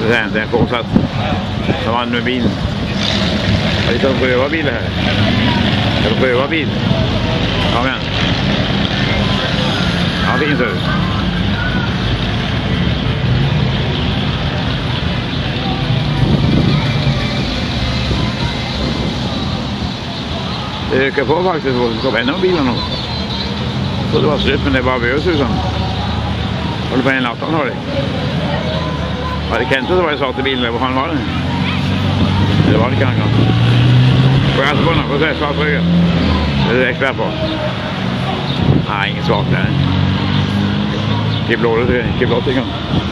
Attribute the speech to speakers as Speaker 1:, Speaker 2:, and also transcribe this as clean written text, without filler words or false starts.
Speaker 1: Det är en påsatt som han med bil. Jag hittar en rövarbil här. En rövarbil. Ja men. Ja, det finns det. Det ökar på faktiskt. Det kommer ännu bilar nog. Så det var slut, men det var Bösusan. Håller på en lattan har det. Ja, det kan inte vara jag sa till bilen. Vad fan var det? Det var det kanske. Får jag alltså på den? Får jag säga svart röja? Det är expert på. Nej, inget svart där. Kibblådet tycker jag.